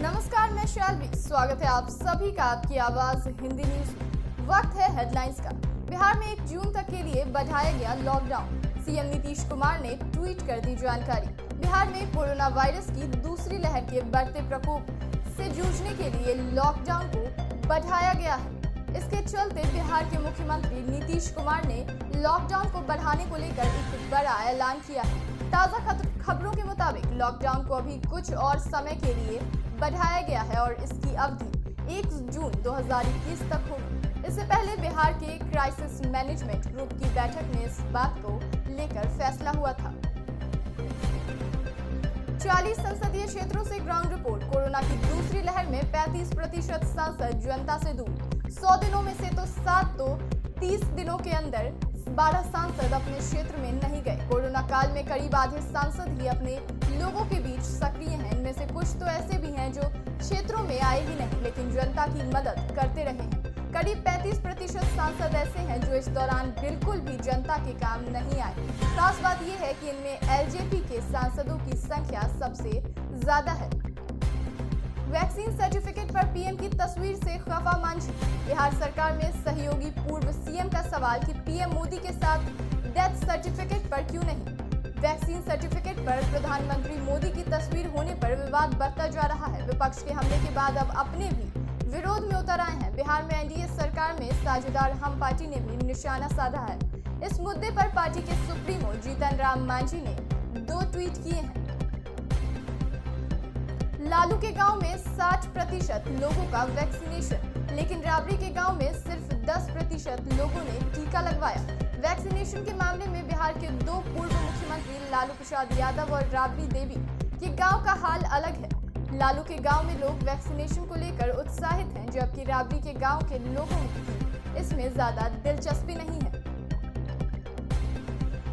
नमस्कार, मैं शैलवी। स्वागत है आप सभी का आपकी आवाज हिंदी न्यूज में। वक्त है हेडलाइंस का। बिहार में 1 जून तक के लिए बढ़ाया गया लॉकडाउन। सीएम नीतीश कुमार ने ट्वीट कर दी जानकारी। बिहार में कोरोना वायरस की दूसरी लहर के बढ़ते प्रकोप से जूझने के लिए लॉकडाउन को बढ़ाया गया है। इसके चलते बिहार के मुख्यमंत्री नीतीश कुमार ने लॉकडाउन को बढ़ाने को लेकर एक बड़ा ऐलान किया है। ताजा खबरों के मुताबिक लॉकडाउन को अभी कुछ और समय के लिए बढ़ाया गया है और इसकी अवधि 1 जून 2021 तक होगी। इससे पहले बिहार के क्राइसिस मैनेजमेंट ग्रुप की बैठक में इस बात को लेकर फैसला हुआ था। 40 संसदीय क्षेत्रों से ग्राउंड रिपोर्ट। कोरोना की दूसरी लहर में 35% सांसद जनता से दूर। 100 दिनों में से तो 7 तो 30 दिनों के अंदर 12 सांसद अपने क्षेत्र में नहीं गए। कोरोना काल में करीब आधे सांसद ही अपने लोगों के बीच सक्रिय हैं। इनमें से कुछ तो ऐसे भी हैं जो क्षेत्रों में आए ही नहीं, लेकिन जनता की मदद करते रहे हैं। करीब 35% सांसद ऐसे हैं जो इस दौरान बिल्कुल भी जनता के काम नहीं आए। खास बात यह है कि इनमें एलजेपी के सांसदों की संख्या सबसे ज्यादा है। वैक्सीन सर्टिफिकेट पर पीएम की तस्वीर से खफा मांझी। बिहार सरकार में सहयोगी पूर्व सीएम का सवाल कि पीएम मोदी के साथ डेथ सर्टिफिकेट पर क्यों नहीं। वैक्सीन सर्टिफिकेट पर प्रधानमंत्री मोदी की तस्वीर होने पर विवाद बढ़ता जा रहा है। विपक्ष के हमले के बाद अब अपने भी विरोध में उतर आए हैं। बिहार में एनडीए सरकार में साझेदार हम पार्टी ने भी निशाना साधा है। इस मुद्दे पर पार्टी के सुप्रीमो जीतन राम मांझी ने 2 ट्वीट किए हैं। लालू के गांव में 60% लोगों का वैक्सीनेशन, लेकिन राबड़ी के गांव में सिर्फ 10% लोगों ने टीका लगवाया। वैक्सीनेशन के मामले में बिहार के 2 पूर्व मुख्यमंत्री लालू प्रसाद यादव और राबड़ी देवी के गांव का हाल अलग है। लालू के गांव में लोग वैक्सीनेशन को लेकर उत्साहित हैं, जबकि राबड़ी के गांव के लोगों की इसमें ज्यादा दिलचस्पी नहीं है।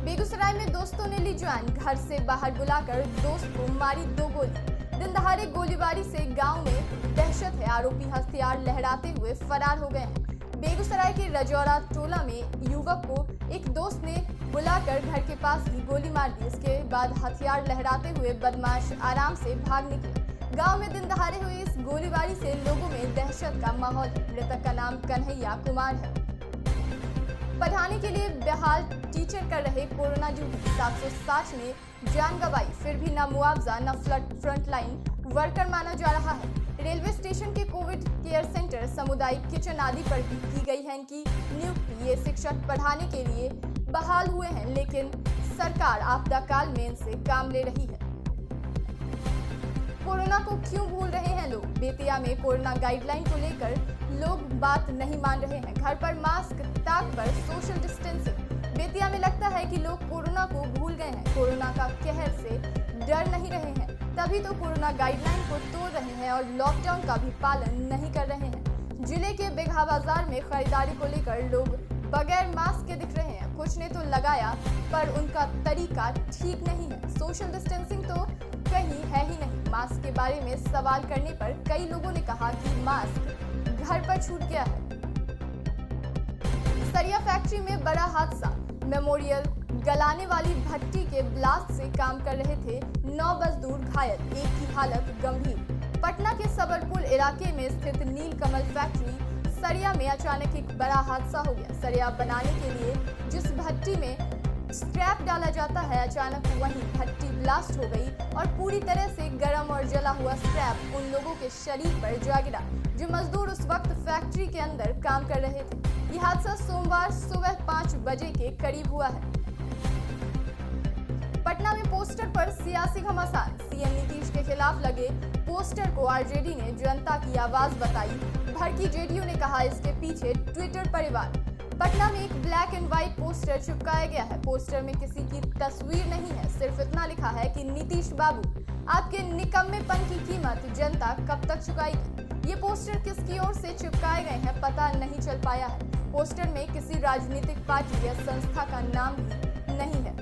बेगूसराय में दोस्तों ने ली जान। घर से बाहर बुलाकर दोस्त को मारी 2 गोली। दिन दहाड़े गोलीबारी से गांव में दहशत है। आरोपी हथियार लहराते हुए फरार हो गए हैं। बेगूसराय के रजौरा टोला में युवक को एक दोस्त ने बुलाकर घर के पास ही गोली मार दी। इसके बाद हथियार लहराते हुए बदमाश आराम से भाग निकले। गांव में दिन दहाड़े हुई इस गोलीबारी से लोगों में दहशत का माहौल। मृतक का नाम कन्हैया कुमार है। पढ़ाने के लिए बेहाल टीचर कर रहे कोरोना ड्यूटी। 760 ने जान गंवाई, फिर भी न मुआवजा न फ्रंटलाइन वर्कर माना जा रहा है। रेलवे स्टेशन के कोविड केयर सेंटर, सामुदायिक किचन आदि पर भी की गई है इनकी नियुक्ति। ये शिक्षक पढ़ाने के लिए बहाल हुए हैं, लेकिन सरकार आपदा काल में इनसे काम ले रही है। कोरोना को क्यों भूल रहे हैं लोग। बेतिया में कोरोना गाइडलाइन को लेकर लोग बात नहीं मान रहे हैं। घर पर मास्क, ताक पर सोशल डिस्टेंसिंग। बेतिया में लगता है कि लोग कोरोना को भूल गए हैं। कोरोना का कहर से डर नहीं रहे हैं, तभी तो कोरोना गाइडलाइन को तोड़ रहे हैं और लॉकडाउन का भी पालन नहीं कर रहे हैं। जिले के बिघा बाजार में खरीदारी को लेकर लोग बगैर मास्क के दिख रहे हैं। कुछ ने तो लगाया, पर उनका तरीका ठीक नहीं है। सोशल डिस्टेंसिंग तो कहीं है ही नहीं। मास्क के बारे में सवाल करने पर कई लोगों ने कहा कि मास्क घर पर छूट गया है। सरिया फैक्ट्री में बड़ा हादसा। मेमोरियल गलाने वाली भट्टी के ब्लास्ट से काम कर रहे थे 9 मजदूर घायल, एक की हालत गंभीर। पटना के सबरपुर इलाके में स्थित नीलकमल फैक्ट्री सरिया में अचानक एक बड़ा हादसा हो गया। सरिया बनाने के लिए जिस भट्टी में स्क्रैप डाला जाता है, अचानक वहीं भट्टी ब्लास्ट हो गई और पूरी तरह से गर्म और जला हुआ स्क्रैप उन लोगों के शरीर पर जा गिरा जो मजदूर उस वक्त फैक्ट्री के अंदर काम कर रहे थे। यह हादसा सोमवार सुबह 5 बजे के करीब हुआ है। पटना में पोस्टर पर सियासी घमासान। सीएम नीतीश के खिलाफ लगे पोस्टर को आरजेडी ने जनता की आवाज बताई। भड़की जेडीयू ने कहा इसके पीछे ट्विटर परिवार। पटना में एक ब्लैक एंड व्हाइट पोस्टर चिपकाया गया है। पोस्टर में किसी की तस्वीर नहीं है, सिर्फ इतना लिखा है कि नीतीश बाबू, आपके निकम्मेपन की कीमत जनता कब तक चुकाएगी। ये पोस्टर किसकी ओर से चिपकाए गए हैं पता नहीं चल पाया है। पोस्टर में किसी राजनीतिक पार्टी या संस्था का नाम भी नहीं है।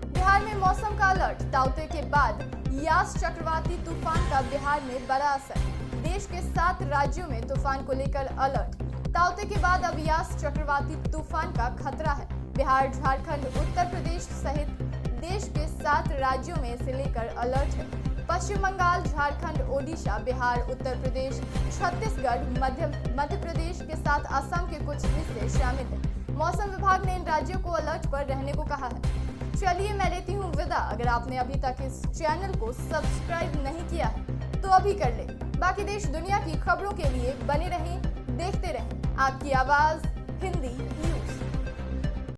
बिहार में मौसम का अलर्ट। ताउते के बाद यास चक्रवाती तूफान का बिहार में बड़ा असर। देश के 7 राज्यों में तूफान को लेकर अलर्ट। ताउते के बाद अब यास चक्रवाती तूफान का खतरा है। बिहार, झारखंड, उत्तर प्रदेश सहित देश के 7 राज्यों में इसे लेकर अलर्ट है। पश्चिम बंगाल, झारखंड, ओडिशा, बिहार, उत्तर प्रदेश, छत्तीसगढ़, मध्य प्रदेश के साथ असम के कुछ हिस्से शामिल हैं। मौसम विभाग ने इन राज्यों को अलर्ट पर रहने को कहा है। चलिए मैं लेती हूँ विदा। अगर आपने अभी तक इस चैनल को सब्सक्राइब नहीं किया है तो अभी कर ले। बाकी देश दुनिया की खबरों के लिए बने रहें, देखते रहें आपकी आवाज हिंदी न्यूज।